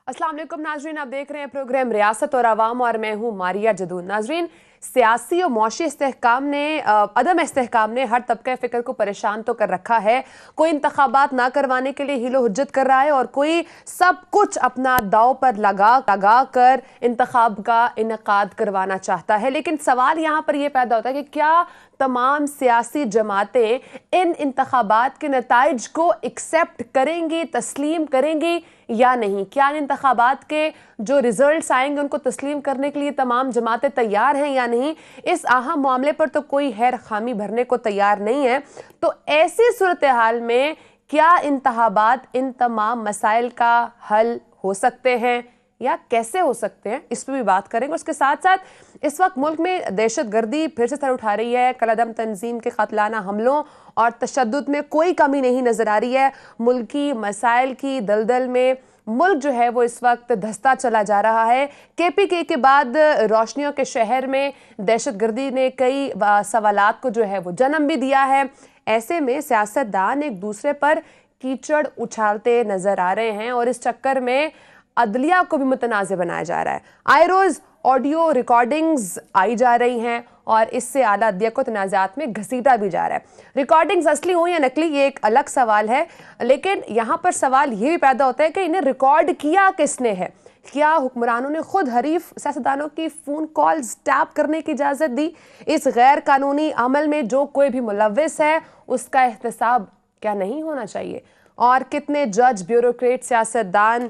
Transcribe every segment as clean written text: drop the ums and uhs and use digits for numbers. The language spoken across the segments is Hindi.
अस्सलाम वालेकुम नाजरीन, आप देख रहे हैं प्रोग्राम रियासत और आवाम और मैं हूं मारिया जदून। नाजरीन, सियासी और मौशी इस्तेहकाम ने अदम इस्तेहकाम ने हर तबका फ़िक्र को परेशान तो कर रखा है। कोई इंतखाबात ना करवाने के लिए हीलो हुज्जत कर रहा है और कोई सब कुछ अपना दाव पर लगा कर इंतखाब का इनेकाद करवाना चाहता है। लेकिन सवाल यहाँ पर यह पैदा होता है कि क्या तमाम सियासी जमातें इन इंतखाबात के नताइज को एक्सेप्ट करेंगी, तस्लीम करेंगी या नहीं? क्या इन इंतखाबात के जो रिजल्ट्स आएंगे उनको तस्लीम करने के लिए तमाम जमातें तैयार हैं या नहीं? इस अहम मामले पर तो कोई हैर खामी भरने को तैयार नहीं है। तो ऐसी सूरत हाल में क्या इंतखाबात इन तमाम मसाइल का हल हो सकते हैं या कैसे हो सकते हैं, इस पर भी बात करेंगे। उसके साथ साथ इस वक्त मुल्क में दहशत गर्दी फिर से सर उठा रही है। कलअदम तंजीम के कातलाना हमलों और तशद्दुद में कोई कमी नहीं नजर आ रही है। मुल्की मसाइल की दलदल में मुल्क जो है वो इस वक्त धंसता चला जा रहा है। KPK के बाद रोशनियों के शहर में दहशत गर्दी ने कई सवालात को जो है वो जन्म भी दिया है। ऐसे में सियासतदान एक दूसरे पर कीचड़ उछालते नजर आ रहे हैं और इस चक्कर में अदलिया को भी मुतनाज़ बनाया जा रहा है। आए रोज़ ऑडियो रिकॉर्डिंग्स आई जा रही हैं और इससे आला अदलिया को तनाज़ात में घसीटा भी जा रहा है। रिकॉर्डिंग्स असली हो या नकली, ये एक अलग सवाल है, लेकिन यहाँ पर सवाल ये भी पैदा होता है कि इन्हें रिकॉर्ड किया किसने है। क्या हुक्मरानों ने खुद हरीफ सियासतदानों की फ़ोन कॉल्स टैप करने की इजाज़त दी? इस गैर कानूनी अमल में जो कोई भी मुलव्विस है उसका एहतसाब क्या नहीं होना चाहिए? और कितने जज, ब्यूरोक्रेट, सियासतदान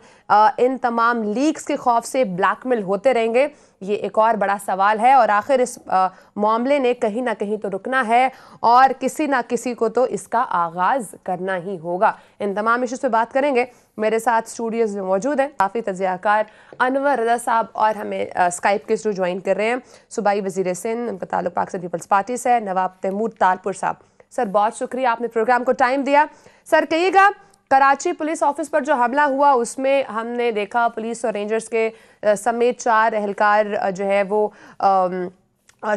इन तमाम लीक्स के खौफ से ब्लैकमेल होते रहेंगे, ये एक और बड़ा सवाल है। और आखिर इस मामले ने कहीं ना कहीं तो रुकना है और किसी ना किसी को तो इसका आगाज़ करना ही होगा। इन तमाम इश्यूज़ पे बात करेंगे। मेरे साथ स्टूडियोज़ में मौजूद हैं काफ़ी तजियाकार अनवर रज़ा साहब और हमें स्काइप के थ्रू ज्वाइन कर रहे हैं सूबाई वज़ीर सिंध, उनका ताल्लुक पाकिस्तान पीपल्स पार्टी से है, नवाब तैमूर तालपुर साहब। सर बहुत शुक्रिया, आपने प्रोग्राम को टाइम दिया। सर कहिएगा, कराची पुलिस ऑफिस पर जो हमला हुआ उसमें हमने देखा पुलिस और रेंजर्स के समेत 4 एहलकार जो है वो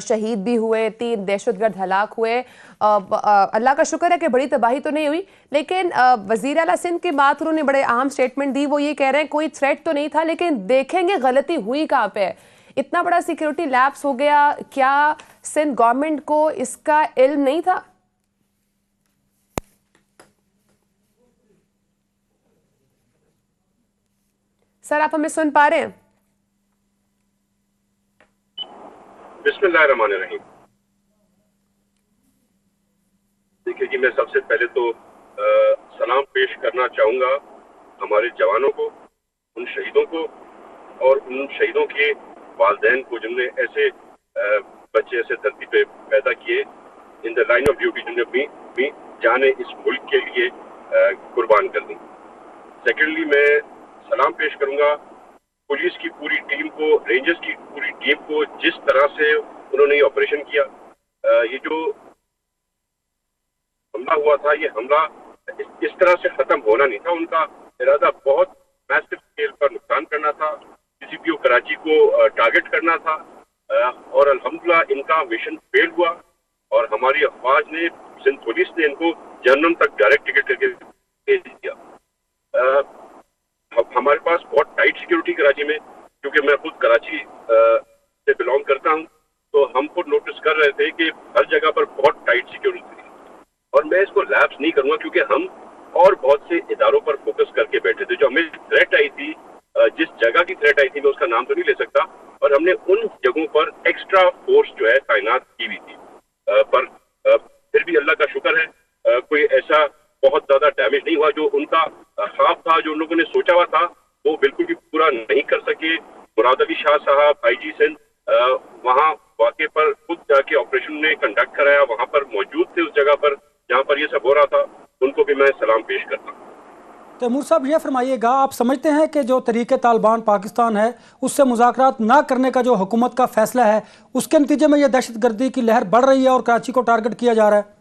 शहीद भी हुए, 3 दहशतगर्द हलाक हुए। अल्लाह का शुक्र है कि बड़ी तबाही तो नहीं हुई, लेकिन वज़ीर आला सिंध की बात उन्होंने बड़े अहम स्टेटमेंट दी। वो ये कह रहे हैं कोई थ्रेट तो नहीं था, लेकिन देखेंगे गलती हुई कहाँ पे है। इतना बड़ा सिक्योरिटी लैप्स हो गया, क्या सिंध गवर्नमेंट को इसका इल्म नहीं था? सर आप हमें सुन पा रहे हैं? बिस्मिल्लाहिर्रहमानिर्रहीम। देखिए जी, मैं सबसे पहले तो सलाम पेश करना चाहूँगा हमारे जवानों को, उन शहीदों को और उन शहीदों के वालिदैन को जिन्होंने ऐसे बच्चे ऐसे धरती पे पैदा किए in the line of duty, जिन्होंने अपनी जानें इस मुल्क के लिए कुर्बान कर दी। सेकेंडली, मैं सलाम पेश करूंगा पुलिस की पूरी टीम को, रेंजर्स की पूरी टीम को, जिस तरह से उन्होंने ये ऑपरेशन किया। ये जो हमला हुआ था, ये हमला इस तरह से खत्म होना नहीं था। उनका इरादा बहुत मैसिव स्केल पर नुकसान करना था, CCPO कराची को टारगेट करना था और अल्हम्दुलिल्लाह इनका मिशन फेल हुआ और हमारी अफवाज ने, सिंध पुलिस ने इनको जहन्नम तक डायरेक्ट टिकट करके भेज दिया। हमारे पास बहुत टाइट सिक्योरिटी कराची में, क्योंकि मैं खुद कराची से बिलोंग करता हूं, तो हम खुद नोटिस कर रहे थे कि हर जगह पर बहुत टाइट सिक्योरिटी थी। और मैं इसको लैप्स नहीं करूंगा क्योंकि हम और बहुत से इदारों पर फोकस करके बैठे थे। जो हमें थ्रेट आई थी, जिस जगह की थ्रेट आई थी, मैं उसका नाम तो नहीं ले सकता, और हमने उन जगहों पर एक्स्ट्रा फोर्स जो है तैनात की हुई थी। पर फिर भी अल्लाह का शुक्र है कोई ऐसा बहुत ज्यादा डैमेज नहीं हुआ। जो उनका ख्वाब था, जो उन लोगों ने सोचा हुआ था, वो बिल्कुल भी पूरा नहीं कर सके। मुराद अली शाह साहब, IG सिंध, वहाँ वाक़े पर खुद जाके ऑपरेशन ने कंडक्ट कराया, वहाँ पर मौजूद थे उस जगह पर जहाँ पर ये सब हो रहा था। उनको भी मैं सलाम पेश करता हूँ। तैमूर साहब, ये फरमाइएगा, आप समझते हैं कि जो तरीके तालिबान पाकिस्तान है उससे मुज़ाकरात ना करने का जो हुकूमत का फैसला है, उसके नतीजे में ये दहशत गर्दी की लहर बढ़ रही है और कराची को टारगेट किया जा रहा है?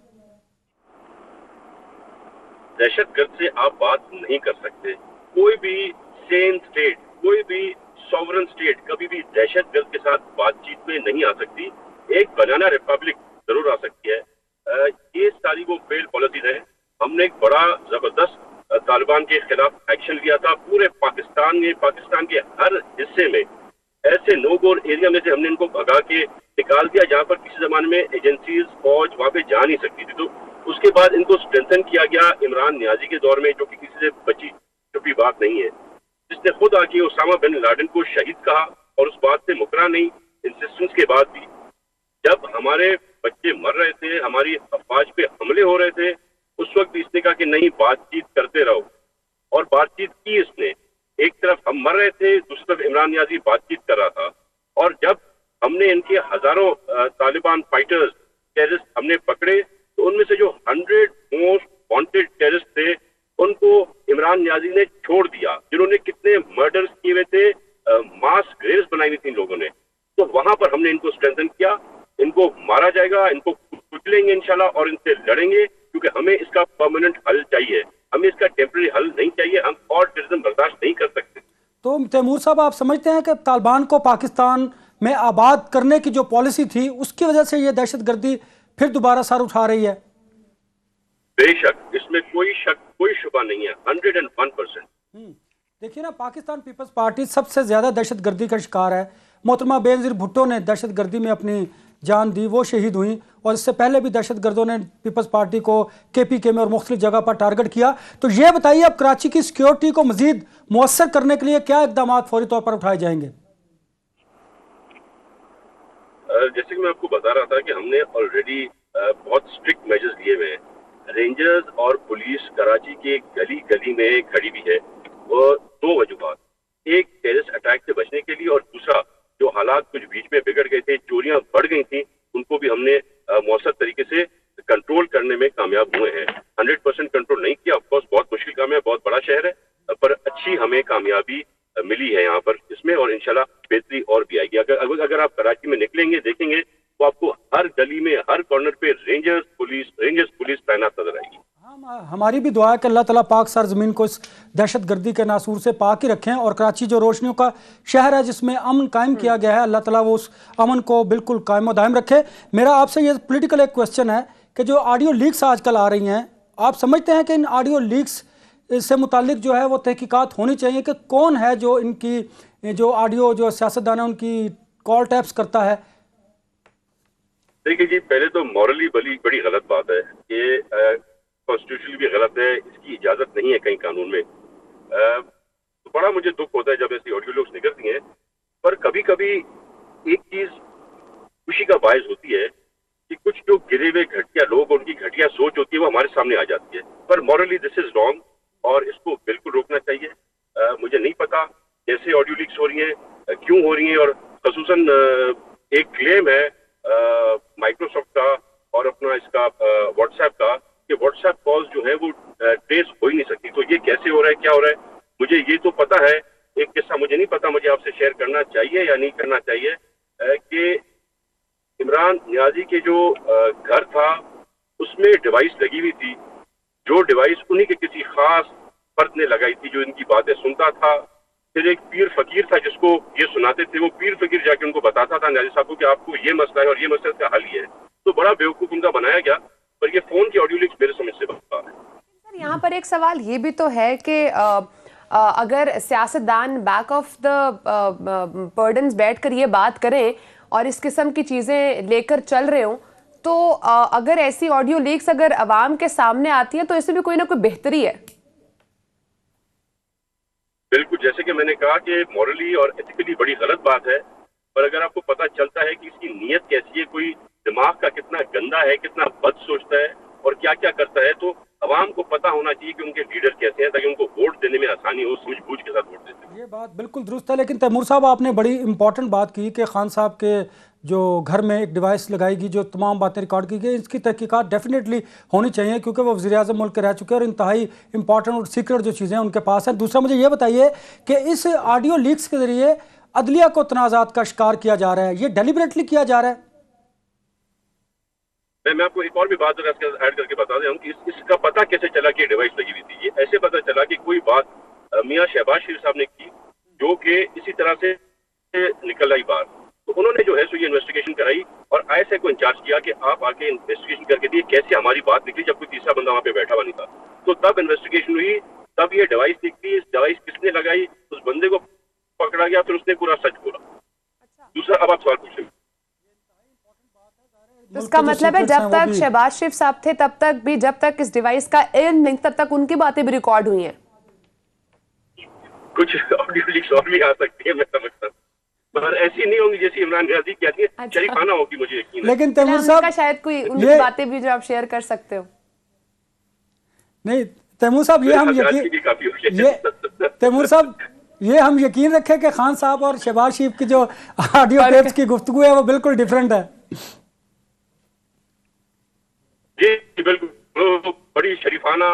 दहशतगर्द से आप बात नहीं कर सकते। कोई भी सेन स्टेट, कोई भी सॉवरन स्टेट कभी भी दहशतगर्द के साथ बातचीत में नहीं आ सकती। एक बनाना रिपब्लिक जरूर आ सकती है। ये सारी वो फेल पॉलिसीज है। हमने एक बड़ा जबरदस्त तालिबान के खिलाफ एक्शन लिया था। पूरे पाकिस्तान के हर हिस्से में ऐसे नो गो एरिया में से हमने इनको भगा के निकाल दिया जहां पर किसी जमाने में एजेंसीज फौज वहां पे जा नहीं सकती थी। तो उसके बाद इनको स्ट्रेंथन किया गया इमरान नियाजी के दौर में, जो कि किसी से बची छुपी बात नहीं है, जिसने खुद आके उसामा बिन लादेन को शहीद कहा और उस बात से मुकरा नहीं, इंसिस्टेंस के बाद भी। जब हमारे बच्चे मर रहे थे, हमारी अफवाज पे हमले हो रहे थे, उस वक्त भी इसने कहा कि नहीं, बातचीत करते रहो, और बातचीत की इसने। एक तरफ हम मर रहे थे, दूसरी तरफ इमरान नियाजी बातचीत कर रहा था। और जब हमने इनके हजारों तालिबान फाइटर्स टेररिस्ट हमने पकड़े, तो उनमें से जो 100 मोस्ट वांटेड टेररिस्ट थे उनको इमरान नियाजी ने छोड़ दिया, जिन्होंने कितने मर्डर्स किए हुए थे, मास ग्रेव्स बनाई हुई थी इन लोगों ने। तो वहां पर हमने इनको स्ट्रेंथन किया। इनको मारा जाएगा, इनको कुचलेंगे इंशाल्लाह और इनसे लड़ेंगे, क्योंकि हमें इसका परमानेंट हल चाहिए, हमें इसका टेम्पररी हल नहीं चाहिए। हम और टेररिज्म बर्दाश्त नहीं कर सकते। तो तैमूर साहब, आप समझते हैं कि तालिबान को पाकिस्तान में आबाद करने की जो पॉलिसी थी उसकी वजह से ये दहशतगर्दी फिर दोबारा सर उठा रही है? बेशक, इसमें कोई शक, कोई शुबा नहीं है, 101%। देखिए ना, पाकिस्तान पीपल्स पार्टी सबसे ज्यादा दहशतगर्दी का शिकार है। मोहतरमा बेनजीर भुट्टो ने दहशतगर्दी में अपनी जान दी, वो शहीद हुई, और इससे पहले भी दहशतगर्दों ने पीपल्स पार्टी को KPK में और मुख्तलिफ जगह पर टारगेट किया। तो ये बताइए, अब कराची की सिक्योरिटी को मजीद मुअस्सर करने के लिए क्या इकदाम फौरी तौर पर उठाए जाएंगे? जैसे कि मैं आपको बता रहा था कि हमने ऑलरेडी बहुत स्ट्रिक्ट मेजर्स लिए हुए हैं। रेंजर्स और पुलिस कराची के गली गली में खड़ी भी है, वो दो वजूहात, एक टेररिस्ट अटैक से बचने के लिए, और दूसरा जो हालात कुछ बीच में बिगड़ गए थे, चोरियां बढ़ गई थी, उनको भी हमने मौसर तरीके से कंट्रोल करने में कामयाब हुए हैं। 100% कंट्रोल नहीं किया, ऑफकोर्स बहुत मुश्किल काम है, बहुत बड़ा शहर है, पर अच्छी हमें कामयाबी मिली है यहाँ पर इसमें, और इंशाल्लाह बेहतरी और भी आएगी। अगर आप कराची में निकलेंगे, देखेंगे, तो आपको हर गली में, हर कॉर्नर पे रेंजर्स पुलिस तैनात नजर आएगी। हमारी भी दुआ है कि अल्लाह ताला पाक सर ज़मीन को इस दहशतगर्दी के नासूर से पाक ही रखें, और कराची जो रोशनियों का शहर है जिसमें अमन कायम किया गया है, अल्लाह ताला वो उस अमन को बिल्कुल कायम दायम रखे। मेरा आपसे ये पॉलिटिकल एक क्वेश्चन है कि जो ऑडियो लीक्स आजकल आ रही हैं, आप समझते हैं कि इन ऑडियो लीक्स से मुतालिक जो है वो तहकीकात होनी चाहिए कि कौन है जो इनकी जो ऑडियो जो सियासतदान है उनकी कॉल टैप्स करता है? देखिए जी, पहले तो मॉरली बड़ी गलत बात है, ये कॉन्स्टिट्यूशनली भी गलत है, इसकी इजाजत नहीं है कहीं कानून में। तो बड़ा मुझे दुख होता है जब ऐसी ऑडियो लॉग्स निकलती हैं, पर कभी कभी एक चीज खुशी का बायस होती है कि कुछ जो गिरे हुए घटिया लोग, उनकी घटिया सोच होती है, वो हमारे सामने आ जाती है। पर मॉरली दिस इज रॉन्ग, और इसको बिल्कुल रोकना चाहिए। मुझे नहीं पता कैसे ऑडियो लीक्स हो रही हैं, क्यों हो रही हैं, और खसूसन एक क्लेम है माइक्रोसॉफ्ट का और अपना इसका व्हाट्सएप का कि व्हाट्सएप कॉल्स जो है वो ट्रेस हो ही नहीं सकती। तो ये कैसे हो रहा है, क्या हो रहा है, मुझे ये तो पता है। एक किस्सा मुझे नहीं पता, मुझे आपसे शेयर करना चाहिए या नहीं करना चाहिए, कि इमरान नियाजी के जो घर था उसमें डिवाइस लगी हुई थी, जो डिवाइस उन्हीं के किसी खास फर्द ने लगाई थी, जो इनकी बातें सुनता था। फिर एक पीर फकीर था जिसको ये सुनाते थे, वो पीर फकीर जाके उनको बताता था नियाजी साहब को कि आपको ये मसला है और ये मसला का हल ये है। तो बड़ा बेवकूफ उनका बनाया गया, पर ये फोन की ऑडियो लीक्स मेरे समझ से बाहर है। सर, यहाँ पर एक सवाल ये भी तो है कि अगर सियासतदान बैक ऑफ द पर्डन्स बैठकर ये बात करें और इस किस्म की चीजें लेकर चल रहे हों, तो अगर ऐसी ऑडियो लीक्स अगर अवाम के सामने आती है तो इसमें भी कोई ना कोई बेहतरी है। बिल्कुल, जैसे कि मैंने कहा कि मॉरली और एथिकली बड़ी गलत बात है, पर अगर आपको पता चलता है कि इसकी नीयत कैसी है, कोई दिमाग का कितना गंदा है, कितना बद सोचता है और क्या क्या करता है, तो अवाम को पता होना चाहिए कि उनके लीडर कैसे हैं, ताकि उनको वोट देने में आसानी हो, सूझबूझ के साथ वोट देते हैं। ये बात बिल्कुल दुरुस्त है, लेकिन तैमूर साहब आपने बड़ी इंपॉर्टेंट बात की कि खान साहब के जो घर में एक डिवाइस लगाएगी जो तमाम बातें रिकॉर्ड की गई, इसकी तहकीकात डेफिनेटली होनी चाहिए, क्योंकि वो वज़ीर-ए-आज़म मुल्क के रह चुके हैं और इंतहाई इंपॉर्टेंट और सीक्रेट जो चीज़ें उनके पास हैं। दूसरा, मुझे ये बताइए कि इस ऑडियो लीक्स के ज़रिए अदलिया को तनाज़ात का शिकार किया जा रहा है, ये डेलिबरेटली किया जा रहा है? मैं आपको एक और भी बात ऐड करके बता दें कि इसका पता कैसे चला कि डिवाइस लगी हुई थी। ये ऐसे पता चला कि कोई बात मियां शहबाज शरीफ साहब ने की, जो कि इसी तरह से निकल आई बात। तो उन्होंने जो है सो ये इन्वेस्टिगेशन कराई और ISI को इंचार्ज किया कि आप आके इन्वेस्टिगेशन करके दिए कैसे हमारी बात निकली जब कोई तीसरा बंदा वहां पे बैठा हुआ नहीं था। तो तब इन्वेस्टिगेशन हुई तब ये डिवाइस दिखती है, इस डिवाइस किसने लगाई, उस बंदे को पकड़ा गया, फिर उसने पूरा सच बोला। दूसरा, अब आप सवाल पूछें। तो इसका मतलब है जब तक शहबाज शरीफ साहब थे तब तक भी, जब तक इस डिवाइस का इल्म नहीं, तब तक उनकी बातें भी रिकॉर्ड हुई हैं। कुछ ऑडियो लीक्स और भी आ सकती है, मैं समझता हूँ, पर ऐसी नहीं होंगी जैसी इमरान न्याजी कहती है। अच्छा। शरीफाना होगी, मुझे यकीन है। लेकिन तैमूर साहब, शायद कोई उनकी बातें भी जो आप शेयर कर सकते हो। नहीं तैमूर साहब, ये हम यकीन, तैमूर साहब ये हम यकीन रखें कि खान साहब और शहबाज शरीफ की जो ऑडियो टेप्स की गुफ्तगू है वो बिल्कुल डिफरेंट है। जी बिल्कुल, बड़ी शरीफाना,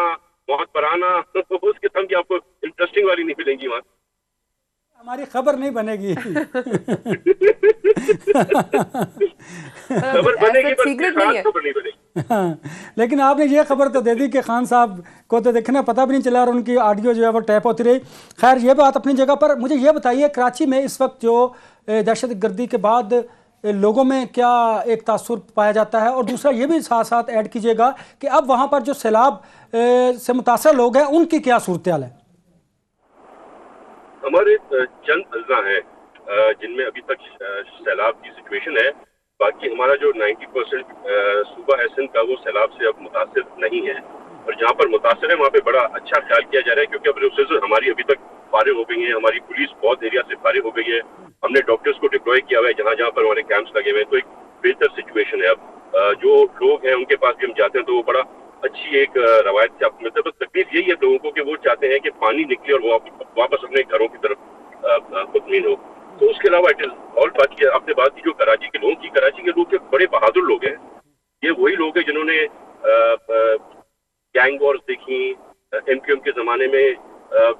बहुत पराना, उस किस्म की आपको इंटरेस्टिंग वाली नहीं मिलेंगी वहाँ। हमारी खबर नहीं बनेगी। खबर बनेगी पर सीक्रेट खास नहीं है। खबर नहीं बनेगी। हाँ, लेकिन आपने ये खबर तो दे दी कि खान साहब को तो देखना पता भी नहीं चला और उनकी ऑडियो जो है वो टैप होती रही। खैर, ये बात अपनी जगह पर। मुझे ये बताइए, कराची में इस वक्त जो दहशत गर्दी के बाद लोगों में क्या एक तासुर पाया जाता है, और दूसरा ये भी साथ साथ ऐड कीजिएगा कि अब वहाँ पर जो सैलाब से मुतासर लोग हैं उनकी क्या सूरत हाल है? हमारे चंद अज़ला हैं जिनमें अभी तक सैलाब की सिचुएशन है। बाकी हमारा जो 90% सूबा है सिंध का, वो सैलाब से अब मुतासिर नहीं है, और जहाँ पर मुतासिर है वहाँ पे बड़ा अच्छा ख्याल किया जा रहा है, क्योंकि अब रिसोर्सेज हमारी अभी तक फारिग हो गई हैं, हमारी पुलिस बहुत एरिया से फारिग हो गई है, हमने डॉक्टर्स को डिप्लॉय किया हुआ है जहाँ जहाँ पर हमारे कैंप्स लगे हुए हैं, तो एक बेहतर सिचुएशन है। अब जो लोग हैं उनके पास भी हम जाते हैं तो वो बड़ा अच्छी एक रवायत से आपको मिलता है। बस तकलीफ यही है लोगों को कि वो चाहते हैं कि पानी निकले और वो वापस अपने घरों की तरफ मुतमिन हो। तो उसके अलावा इट इज ऑल, बाकी आपने बात की जो कराची के लोगों की, कराची के लोग जो बड़े बहादुर लोग हैं, ये वही लोग हैं जिन्होंने गैंग वॉर्स देखी MQM के जमाने में,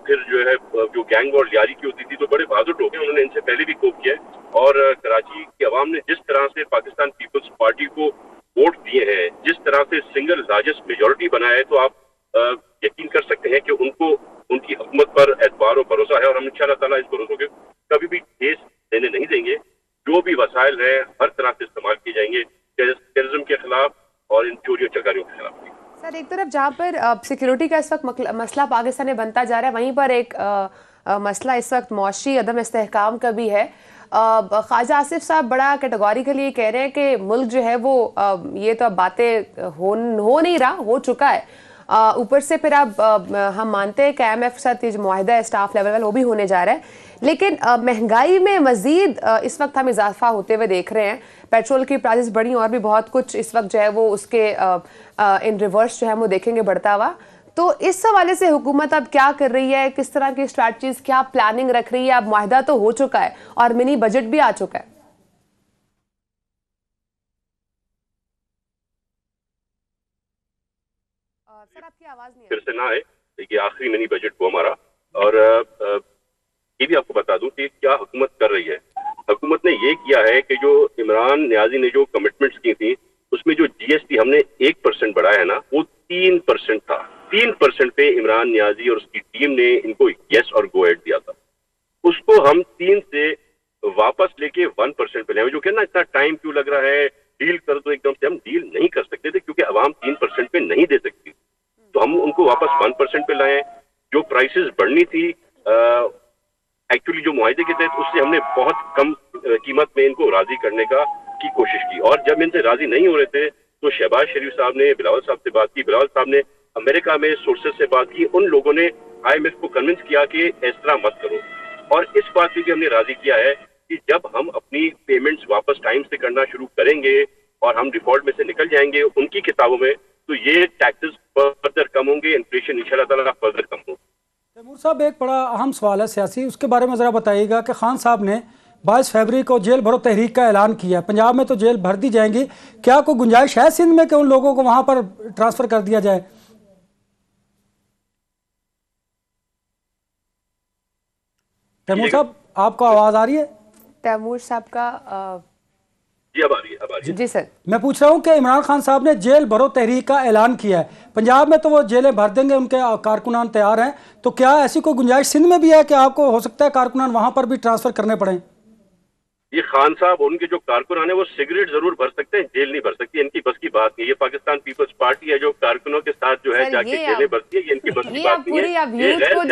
फिर जो है जो गैंग वॉर यारी की होती थी, तो बड़े बहादुर लोग हैं, उन्होंने इनसे पहले भी कोप किया है। और कराची की आवाम ने जिस तरह से पाकिस्तान पीपल्स पार्टी को वोट दिए हैं, जिस तरह से सिंगल लार्जेस्ट मेजोरिटी बनाया है, तो आप यकीन कर सकते हैं कि उनको उनकी हुकूमत पर एतबार और भरोसा है, और हम इंशाअल्लाह ताला इस भरोसे के कभी भी ठेस देने नहीं देंगे। जो भी वसाइल हैं हर तरह से इस्तेमाल किए जाएंगे, टेररिज्म के खिलाफ और इन चोरियों चकारियों के खिलाफ। सर, एक तरफ जहाँ पर सिक्योरिटी का इस वक्त मसला पाकिस्तान में बनता जा रहा है, वहीं पर एक मसला इस वक्त मौशी अदम इस्तेहकाम का भी है। ख्वाजा आसिफ साहब बड़ा कैटेगोरिकली कह रहे हैं कि मुल्क जो है वो ये तो अब बातें हो नहीं रहा, हो चुका है। ऊपर से फिर अब हम मानते हैं कि IMF के साथ ये जो मुआहिदा है स्टाफ लेवल वाला, वो भी होने जा रहा है, लेकिन महंगाई में मजीद इस वक्त हम इजाफा होते हुए देख रहे हैं। पेट्रोल की प्राइसेस बढ़ी और भी बहुत कुछ इस वक्त जो है वो उसके इन रिवर्स जो है वो देखेंगे बढ़ता हुआ। तो इस हवाले से हुकूमत अब क्या कर रही है, किस तरह की स्ट्रैटेजीज, क्या प्लानिंग रख रही है? अब मुआहिदा तो हो चुका है और मिनी बजट भी आ चुका है। सर, आपकी आवाज नहीं फिर से ना आए, देखिए आखिरी मिनी बजट को हमारा, और ये भी आपको बता दूं कि क्या हुकूमत कर रही है। हुकूमत ने ये किया है कि जो इमरान न्याजी ने जो कमिटमेंट्स की थी, उसमें जो GST हमने 1% बढ़ाया है ना, वो 3% था। 3% पे इमरान न्याजी और उसकी टीम ने इनको यस और गो एड दिया था, उसको हम 3 से वापस लेके 1% पे लाए। जो कहना इतना टाइम क्यों लग रहा है, डील कर दो एकदम से, हम डील नहीं कर सकते थे क्योंकि अवाम 3% पे नहीं दे सकती, तो हम उनको वापस 1% पे लाए। जो प्राइसेस बढ़नी थी एक्चुअली जो मुआहिदे के तहत, उससे हमने बहुत कम कीमत में इनको राजी करने की कोशिश की, और जब इनसे राजी नहीं हो रहे थे तो शहबाज शरीफ साहब ने बिलावल साहब से बात की, बिलावल साहब ने अमेरिका में सोर्सेज से बात की, उन लोगों ने IMF को कन्विंस किया कि इस तरह मत करो, और इस बात से भी हमने राजी किया है कि जब हम अपनी पेमेंट्स वापस टाइम से करना शुरू करेंगे और हम डिफॉल्ट में से निकल जाएंगे उनकी किताबों में, तो ये टैक्सेस फर्दर कम होंगे, इन्फ्लेशन इंशाल्लाह ताला फर्दर कम होगा। तैमूर साहब, एक बड़ा अहम सवाल है सियासी, उसके बारे में ज़रा बताइएगा कि खान साहब ने 22 फरवरी को जेल भरो तहरीक का ऐलान किया। पंजाब में तो जेल भर दी जाएंगी, क्या कोई गुंजाइश है सिंध में कि उन लोगों को वहां पर ट्रांसफर कर दिया जाए? तैमूर साहब, आपको आवाज आ रही है? तैमूर साहब का जी अब आ रही है। जी सर, मैं पूछ रहा हूं कि इमरान खान साहब ने जेल भरो तहरीक का ऐलान किया है, पंजाब में तो वो जेलें भर देंगे, उनके कारकुनान तैयार हैं, तो क्या ऐसी कोई गुंजाइश सिंध में भी है कि आपको हो सकता है कारकुनान वहां पर भी ट्रांसफर करने पड़े? ये खान साहब उनके जो कारकुनान है वो सिगरेट जरूर भर सकते हैं, जेल नहीं भर सकती, इनकी बस की बात नहीं। ये पाकिस्तान पीपल्स पार्टी है जो कारकुनों के साथ जो है जाके जेलें भरती है, ये इनकी बस की बात नहीं है। आप यूथ को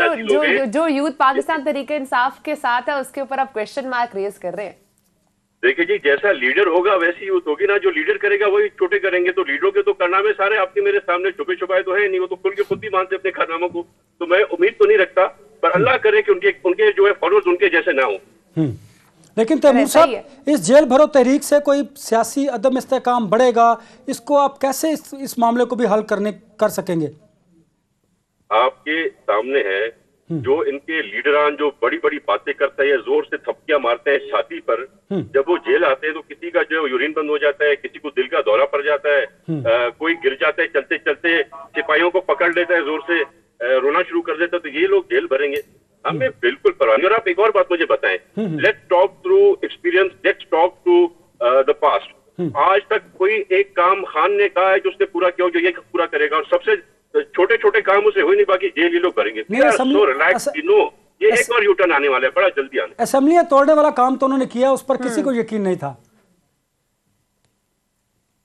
जो यूथ पाकिस्तान तरीके इंसाफ के साथ है उसके ऊपर आप क्वेश्चन मार्क रेज कर रहे हैं। देखिए जी, जैसा लीडर होगा वैसी यूथ होगी ना, जो लीडर करेगा वही छोटे करेंगे। तो लीडरों के तो कारनामे सारे आपके मेरे सामने छुपे छुपाए तो है नहीं, वो तो खुल के खुद भी मानते अपने कारनामों को। तो मैं उम्मीद तो नहीं रखता, पर अल्लाह करे कि उनके जो है फॉलोअर्स उनके जैसे ना हो। लेकिन तैमूर साहब, इस जेल भरो तहरीक से कोई सियासी अदम इस्तेहकाम बढ़ेगा, इसको आप कैसे इस मामले को भी हल कर सकेंगे? आपके सामने है जो इनके लीडरान जो बड़ी बड़ी बातें करते हैं, जोर से थपकियां मारते हैं छाती पर, जब वो जेल आते हैं तो किसी का जो यूरिन बंद हो जाता है, किसी को दिल का दौरा पड़ जाता है, कोई गिर जाता है चलते चलते, सिपाहियों को पकड़ लेता है, जोर से रोना शुरू कर देता है, तो ये लोग जेल भरेंगे, हमें बिल्कुल परवाह नहीं। और आप एक और बात मुझे बताएं, let's talk through experience, let's talk to the past. आज तक कोई एक काम खान ने कहा है जो उसने पूरा किया, जो ये पूरा करेगा, और सबसे छोटे छोटे काम उसे हुई नहीं, बाकी जेल ये लोग भरेंगे। ये एक और यूटर्न आने वाला है, बड़ा जल्दी आने। असेंबलियां तोड़ने वाला काम तो उन्होंने किया, उस पर किसी को यकीन नहीं था।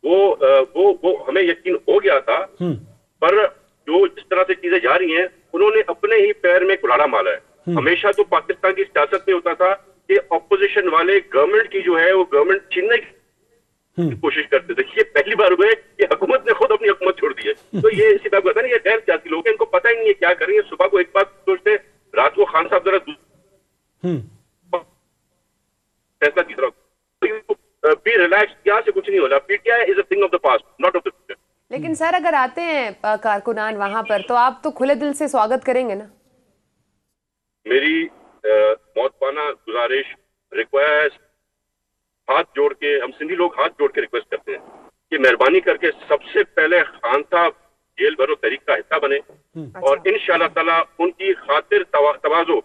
वो हमें यकीन हो गया था, पर जो जिस तरह से चीजें जा रही हैं, उन्होंने अपने ही पैर में कुल्हाड़ा मारा है। हमेशा तो पाकिस्तान की सियासत में होता था कि ऑपोजिशन वाले गवर्नमेंट की जो है वो गवर्नमेंट छीनने की कोशिश करते थे। ये पहली बार हुआ है कि हुकूमत ने खुद अपनी हुकूमत छोड़ दी है। तो ये इसी बात को ये गैर सियासी लोग हैं, इनको पता ही नहीं है क्या करेंगे। सुबह को एक बात सोचते हैं, रात को खान साहब जरा फैसला तीसरा, बी रिलैक्स, यहाँ से कुछ नहीं होला। PTI is a thing of the past, not of the future. लेकिन सर, अगर आते हैं कारकुनान वहां पर तो आप तो खुले दिल से स्वागत करेंगे ना? मेरी मौतबाना गुजारिश, रिक्वेस्ट, हाथ जोड़ के, हम सिंधी लोग हाथ जोड़ के रिक्वेस्ट करते हैं कि मेहरबानी करके सबसे पहले खान साहब जेल भरो तहरीक का हिस्सा बने, और इंशाअल्लाह ताला उनकी खातिर तवाज़ो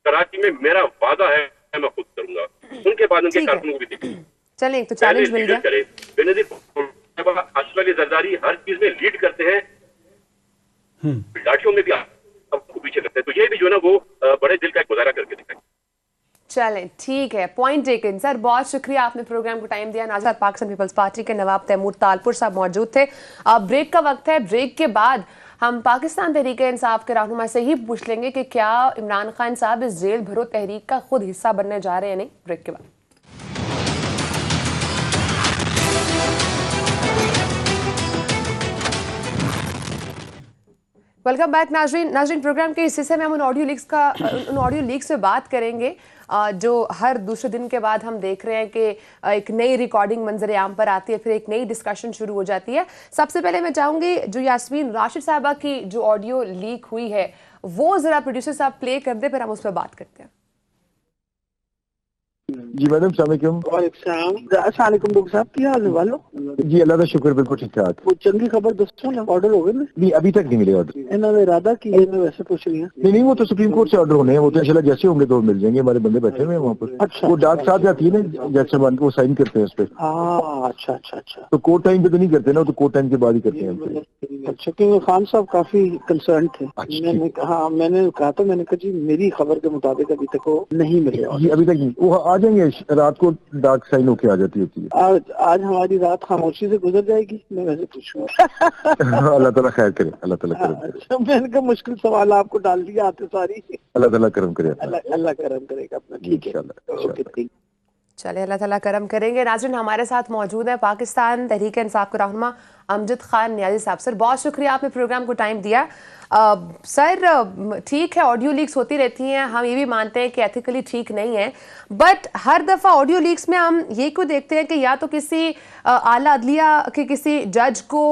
कराची में मेरा वादा है, मैं खुद करूंगा। उनके बाद उनके कारकुनों को भी देखेंगे। चलिए, तो चैलेंज मिल गया। बेनजीर अशरफ अली जरदारी हर चीज में लीड करते हैं, लाठियों में भी आपको पीछे रखते हैं, तो ये भी जो है ना वो बड़े दिल का एक मुजाहरा करके दिखाएं। चलें, ठीक है, पॉइंट टेकन सर, बहुत शुक्रिया, आपने प्रोग्राम को टाइम दिया। नाज़रीन, पाकिस्तान पीपल्स पार्टी के नवाब तैमूर तालपुर साहब मौजूद थे। अब ब्रेक का वक्त है, ब्रेक के बाद हम पाकिस्तान तहरीक इंसाफ के रहनुमा से ही पूछ लेंगे कि क्या इमरान खान साहब इस जेल भरो तहरीक का खुद हिस्सा बनने जा रहे हैं, नहीं। ब्रेक के बाद वेलकम बैक। नाजरीन, प्रोग्राम के इस हिस्से में हम उन ऑडियो लीक्स पे बात करेंगे जो हर दूसरे दिन के बाद हम देख रहे हैं कि एक नई रिकॉर्डिंग मंजर आम पर आती है, फिर एक नई डिस्कशन शुरू हो जाती है। सबसे पहले मैं चाहूंगी जो यास्मीन राशिद साहबा की जो ऑडियो लीक हुई है वो जरा प्रोड्यूसर साहब प्ले कर दे, फिर हम उस पर बात करते हैं। जी मैडम, अस्सलाम वालेकुम। डॉक्टर साहब की हाल है वालो? जी अल्लाह का शुक्र, बिल्कुल ठीक ठाक। वो चंगी खबर दसो ना, ऑर्डर हो गए ना? नहीं अभी तक नहीं मिले ऑर्डर। इन्होंने इरादा की है, मैं वैसे पूछ रही हूँ। नहीं, वो तो सुप्रीम कोर्ट से ऑर्डर होने हैं, वो तो इंशाल्लाह जैसे होंगे तो मिल जाएंगे, हमारे बंदे बैठे हुए हैं वहाँ पर। अच्छा, वो डाक साहब जाती है ना जज साहब, वो साइन करते हैं उस पर। अच्छा अच्छा अच्छा, तो कोर्ट टाइम पे तो नहीं करते ना, तो कोर्ट टाइम के बाद ही करते हैं। अच्छा, क्योंकि खान साहब काफी कंसर्न थे। मैंने कहा था, मैंने कहा जी मेरी खबर के मुताबिक अभी तक वो नहीं मिले। जी अभी तक नहीं, वो आ जाएंगे, रात को डाक साइन होके आ जाती होती है। आज हमारी रात खामोशी से गुजर जाएगी, मैं वैसे पूछूंगा। अल्लाह ताला खैर करे, अल्लाह ताला करम करे। मैंने कहा मुश्किल सवाल आपको डाल दिया आते सारी। अल्लाह ताला करम करे, अल्लाह करम करेगा अपना। ठीक है, चले, अल्लाह ताला करम करेंगे। नाज़रीन, हमारे साथ मौजूद है पाकिस्तान तहरीक इंसाफ के रहनुमा अमजद खान नियाजी साहब। सर, बहुत शुक्रिया, आपने प्रोग्राम को टाइम दिया। सर, ठीक है, ऑडियो लीक्स होती रहती हैं, हम ये भी मानते हैं कि एथिकली ठीक नहीं है, बट हर दफ़ा ऑडियो लीक्स में हम ये क्यों देखते हैं कि या तो किसी आला अदलिया के किसी जज को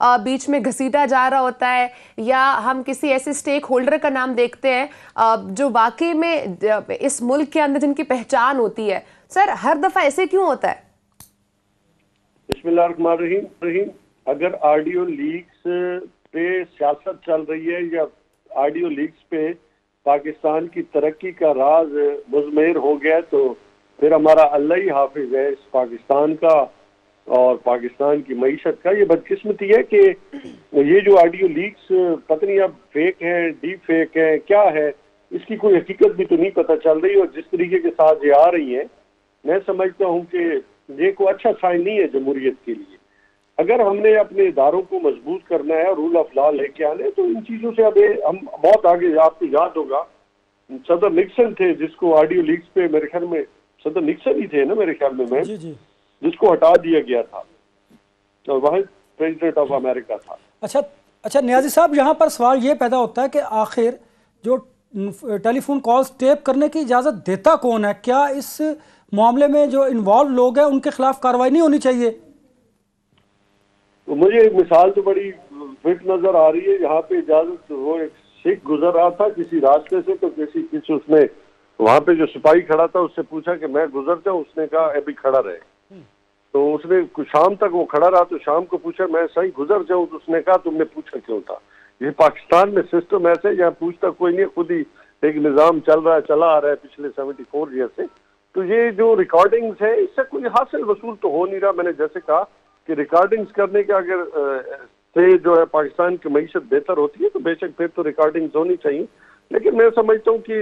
बीच में घसीटा जा रहा होता है, या हम किसी ऐसे स्टेक होल्डर का नाम देखते हैं जो वाकई में इस मुल्क के अंदर जिनकी पहचान होती है। सर, हर दफ़ा ऐसे क्यों होता है? बिस्मिल्लाहिर्रहमानिर्रहीम। अगर ऑडियो लीक्स पे सियासत चल रही है या ऑडियो लीक्स पे पाकिस्तान की तरक्की का राज मुज़महिर हो गया, तो फिर हमारा अल्लाह ही हाफिज है इस पाकिस्तान का और पाकिस्तान की मईशत का। ये बदकिस्मती है कि ये जो ऑडियो लीक्स पता नहीं अब फेक है, डीप फेक है, क्या है, इसकी कोई हकीकत भी तो नहीं पता चल रही। और जिस तरीके के साथ ये आ रही है मैं समझता हूँ कि ये कोई अच्छा साइन नहीं है जमहूरियत के लिए। अगर हमने अपने इदारों को मजबूत करना है, रूल ऑफ लॉ लेके आने, तो इन चीज़ों से अभी हम बहुत आगे। आपको याद होगा सदर निक्सन थे जिसको ऑडियो लीक्स पे, मेरे ख्याल में सदर निक्सन ही थे ना मेरे ख्याल में, जी जी, जिसको हटा दिया गया था और वह प्रेसिडेंट ऑफ अमेरिका था। अच्छा नियाजी साहब, यहाँ पर सवाल ये पैदा होता है कि आखिर जो टेलीफोन कॉल्स टेप करने की इजाज़त देता कौन है? क्या इस मामले में जो इन्वॉल्व लोग हैं उनके खिलाफ कार्रवाई नहीं होनी चाहिए? तो मुझे एक मिसाल तो बड़ी फिट नजर आ रही है। यहाँ पे इजाजत, वो एक सिख गुजर रहा था किसी रास्ते से, तो किसी उसने वहां पे जो सिपाही खड़ा था उससे पूछा कि मैं गुजर जाऊं, उसने कहा अभी खड़ा रहे। तो उसने शाम तक वो खड़ा रहा, तो शाम को पूछा मैं सही गुजर जाऊं, तो उसने कहा तुमने पूछा क्यों था? ये पाकिस्तान में सिस्टम ऐसे, यहाँ पूछता कोई नहीं, खुद ही एक निजाम चला आ रहा है पिछले 74 ईयर से। तो ये जो रिकॉर्डिंग्स है, इससे कोई हासिल वसूल तो हो नहीं रहा। मैंने जैसे कहा कि रिकॉर्डिंग्स करने के अगर से जो है पाकिस्तान की मईशत बेहतर होती है तो बेशक फिर तो रिकॉर्डिंग्स होनी चाहिए। लेकिन मैं समझता हूँ कि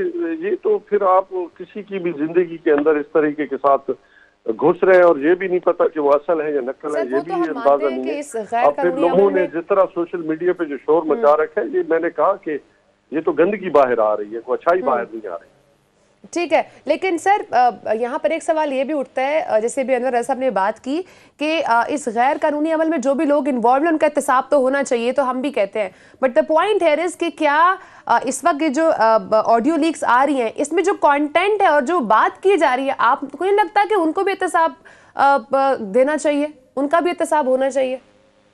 ये तो फिर आप किसी की भी जिंदगी के अंदर इस तरीके के साथ घुस रहे हैं और ये भी नहीं पता कि वो असल है या नकल है, ये भी अंदाजा नहीं है। अब फिर लोगों ने जिस तरह सोशल मीडिया पे जो शोर मचा रखा है, ये मैंने कहा कि ये तो गंदगी बाहर आ रही है, कोई अच्छाई बाहर नहीं आ रही। ठीक है, लेकिन सर यहाँ पर एक सवाल ये भी उठता है, जैसे भी अनवर साहब ने बात की कि इस गैर कानूनी अमल में जो भी लोग इन्वॉल्व हैं उनका एहतसाब तो होना चाहिए, तो हम भी कहते हैं, बट द पॉइंट है इज कि क्या इस वक्त ये जो ऑडियो लीक्स आ रही हैं इसमें जो कंटेंट है और जो बात की जा रही है, आपको नहीं लगता कि उनको भी एहतसाब देना चाहिए, उनका भी एहतसाब होना चाहिए?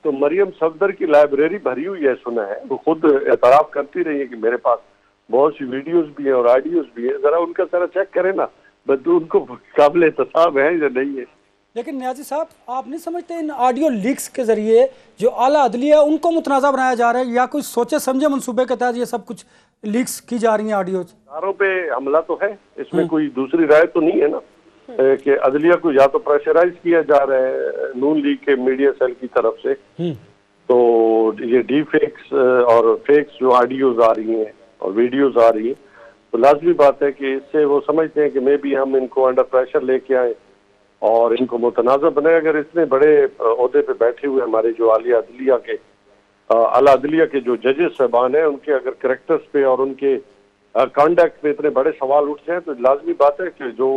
तो मरियम सफदर की लाइब्रेरी भरी हुई है, सुना है, वो खुद एतराफ करती रही है कि मेरे पास बहुत सी वीडियोस भी है और ऑडियोस भी है, जरा उनका सारा चेक करें ना, बस उनको काबिल एहतसाब है या नहीं है। लेकिन नियाजी साहब, आप नहीं समझते इन ऑडियो लीक्स के जरिए जो आला अदलिया है उनको मुतनाज़ा बनाया जा रहा है, या कुछ सोचे समझे मंसूबे के तहत ये सब कुछ लीक्स की जा रही हैं ऑडियोज? इदारों पे हमला तो है, इसमें कोई दूसरी राय तो नहीं है ना कि अदलिया को या तो प्रेशराइज किया जा रहा है नून लीग के मीडिया सेल की तरफ से, तो ये डी फेक्स और फेक्स जो ऑडियोज आ रही हैं और वीडियोज आ रही है, तो लाजमी बात है कि इससे वो समझते हैं कि मे भी हम इनको अंडर प्रेशर लेके आए और इनको मुतनाज़ा बनाए। अगर इतने बड़े ओहदे पे बैठे हुए हमारे जो आला अदलिया के जो जजेस साहबान हैं, उनके अगर करेक्टर्स पे और उनके कंडक्ट पे इतने बड़े सवाल उठ जाए, तो लाजमी बात है कि जो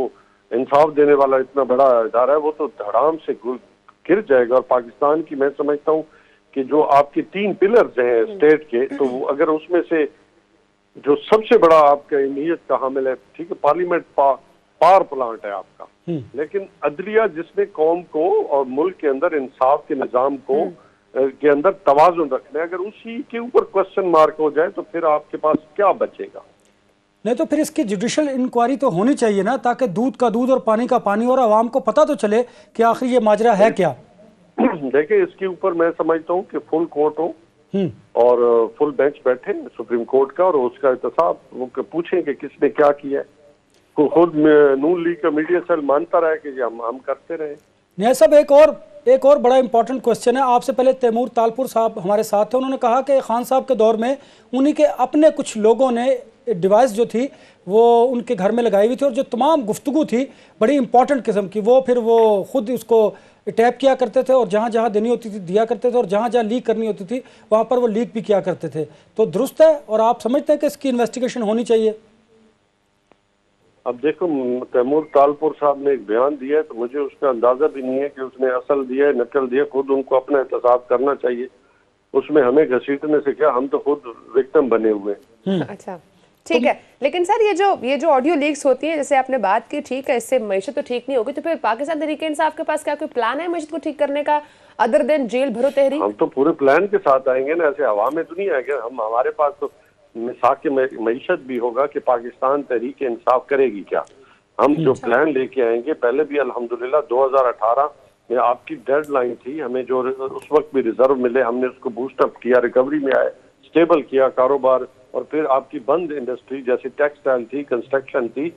इंसाफ देने वाला इतना बड़ा इदारा है वो तो धड़ाम से गिर जाएगा। और पाकिस्तान की मैं समझता हूँ कि जो आपके 3 पिलर्स हैं स्टेट के, तो अगर उसमें से जो सबसे बड़ा आपका अहमियत का हामिल है, ठीक है, पार्लियामेंट पावर प्लांट है आपका, लेकिन अदलिया जिसने कौम को और मुल्क के अंदर इंसाफ के निजाम को के अंदर तवाज़ुन रखना है, अगर उसी के ऊपर क्वेश्चन मार्क हो जाए तो फिर आपके पास क्या बचेगा? नहीं तो फिर इसकी जुडिशल इंक्वायरी तो होनी चाहिए ना, ताकि दूध का दूध और पानी का पानी और आवाम को पता तो चले कि आखिर ये माजरा है क्या। देखिए, इसके ऊपर मैं समझता हूँ कि फुल कोर्ट हो और फुल बेंच बैठे सुप्रीम कोर्ट का, और उसका एहतसाब वो पूछें कि किसने क्या किया है। खुद नून लीग का मीडिया सेल मानता रहा कि हम करते रहे। नहीं सब एक और बड़ा इंपॉर्टेंट क्वेश्चन है आपसे। पहले तैमूर तालपुर साहब हमारे साथ थे, उन्होंने कहा कि खान साहब के दौर में उन्हीं के अपने कुछ लोगों ने डिवाइस जो थी वो उनके घर में लगाई हुई थी, और जो तमाम गुफ्तगू थी बड़ी इंपॉर्टेंट किस्म की, वो फिर वो खुद उसको टैप किया करते थे और जहाँ जहाँ देनी होती थी दिया करते थे, और जहाँ जहाँ लीक करनी होती थी वहाँ पर वो लीक भी किया करते थे। तो दुरुस्त है, और आप समझते हैं कि इसकी इन्वेस्टिगेशन होनी चाहिए? अब देखो, तैमूर तालपुर साहब ने एक बयान दिया है, तो मुझे उसका अंदाजा भी नहीं है कि उसने असल दिया है नकल दिया। खुद उनको अपना एहतसाब करना चाहिए, उसमें हमें घसीटने से क्या, हम तो खुद विक्टिम बने हुए हैं। अच्छा, ठीक है, लेकिन सर ये जो ऑडियो लीक्स होती हैं, जैसे आपने बात की, ठीक है, इससे मैशत तो ठीक नहीं होगी, तो फिर पाकिस्तान तहरीक इंसाफ के पास क्या कोई प्लान है मैशत को ठीक करने का, अदर देन जेल भरो तहरीक? हम तो पूरे प्लान के साथ आएंगे ना, ऐसे हवा में तो नहीं आएंगे हम। हमारे पास तो मिसाक मैशत भी होगा कि पाकिस्तान तहरीक इंसाफ करेगी क्या। हम जो प्लान लेके आएंगे, पहले भी अल्हम्दुलिल्लाह 2018 में आपकी डेडलाइन थी, हमें जो उस वक्त भी रिजर्व मिले, हमने उसको बूस्टअप किया, रिकवरी में आए, स्टेबल किया कारोबार, और फिर आपकी बंद इंडस्ट्री जैसे टेक्सटाइल थी, कंस्ट्रक्शन थी,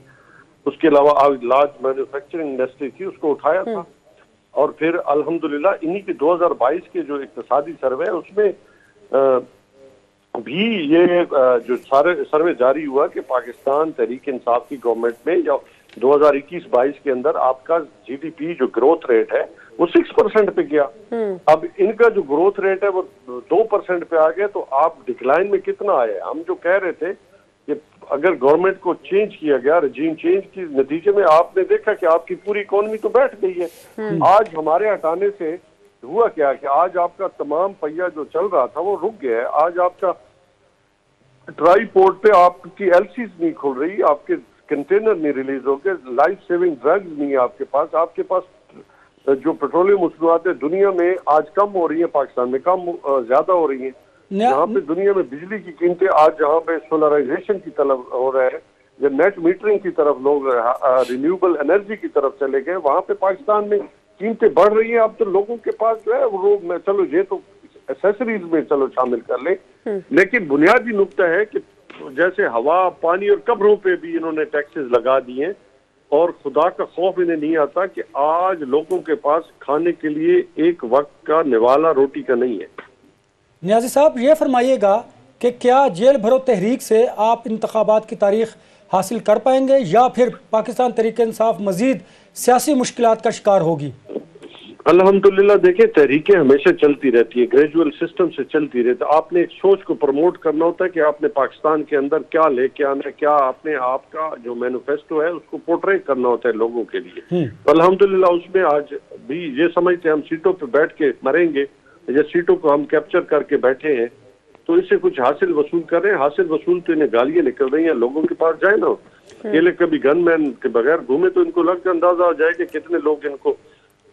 उसके अलावा लार्ज मैन्युफैक्चरिंग इंडस्ट्री थी, उसको उठाया था। और फिर अल्हम्दुलिल्लाह इन्हीं के 2022 के जो इक्तिसादी सर्वे है उसमें भी ये जो सारे सर्वे जारी हुआ कि पाकिस्तान तहरीक इंसाफ की गवर्नमेंट में या 2021-22 के अंदर आपका जीडीपी जो ग्रोथ रेट है वो 6% पे गया। अब इनका जो ग्रोथ रेट है वो 2% पे आ गया, तो आप डिक्लाइन में कितना आए। हम जो कह रहे थे कि अगर गवर्नमेंट को चेंज किया गया, रजीम चेंज के नतीजे में आपने देखा कि आपकी पूरी इकोनॉमी तो बैठ गई है। आज हमारे हटाने से हुआ क्या कि आज आपका तमाम पहिया जो चल रहा था वो रुक गया है। आज आपका ट्राई पोर्ट पे आपकी एलसीज नहीं खुल रही, आपके कंटेनर नहीं रिलीज हो गए, लाइफ सेविंग ड्रग्स नहीं है आपके पास जो पेट्रोलियम मसनूआतें दुनिया में आज कम हो रही है, पाकिस्तान में कम ज्यादा हो रही है। जहाँ पे दुनिया में बिजली की कीमतें आज जहाँ पे सोलराइजेशन की तरफ हो रहा है या नेट मीटरिंग की तरफ लोग रिन्यूएबल एनर्जी की तरफ चले गए, वहाँ पे पाकिस्तान में कीमतें बढ़ रही है। अब तो लोगों के पास जो है वो चलो ये तो एक्सेसरीज में चलो शामिल कर ले, लेकिन बुनियादी नुक्ता है कि जैसे हवा, पानी और कब्रों पे भी इन्होंने टैक्सेस लगा दिए और खुदा का खौफ इन्हें नहीं आता कि आज लोगों के पास खाने के लिए एक वक्त का निवाला रोटी का नहीं है। नियाजी साहब, ये फरमाइएगा कि क्या जेल भरो तहरीक से आप इंतखाबात की तारीख हासिल कर पाएंगे या फिर पाकिस्तान तहरीक इंसाफ मजीद सियासी मुश्किलात का शिकार होगी? अल्हम्दुलिल्लाह देखिए, तहरीकें हमेशा चलती रहती है, ग्रेजुअल सिस्टम से चलती रहती है। आपने एक सोच को प्रमोट करना होता है कि आपने पाकिस्तान के अंदर क्या लेके आना है, क्या आपने आपका जो मैनिफेस्टो है उसको पोर्ट्रे करना होता है लोगों के लिए। तो अल्हम्दुलिल्लाह उसमें आज भी ये समझते हैं हम सीटों पे बैठ के मरेंगे या सीटों को हम कैप्चर करके बैठे हैं तो इससे कुछ हासिल वसूल कर रहे हैं। हासिल वसूल तो इन्हें गालियां निकल रही हैं, लोगों के पास जाए ना अकेले कभी गनमैन के बगैर घूमे तो इनको लग अंदाजा आ जाए कि कितने लोग इनको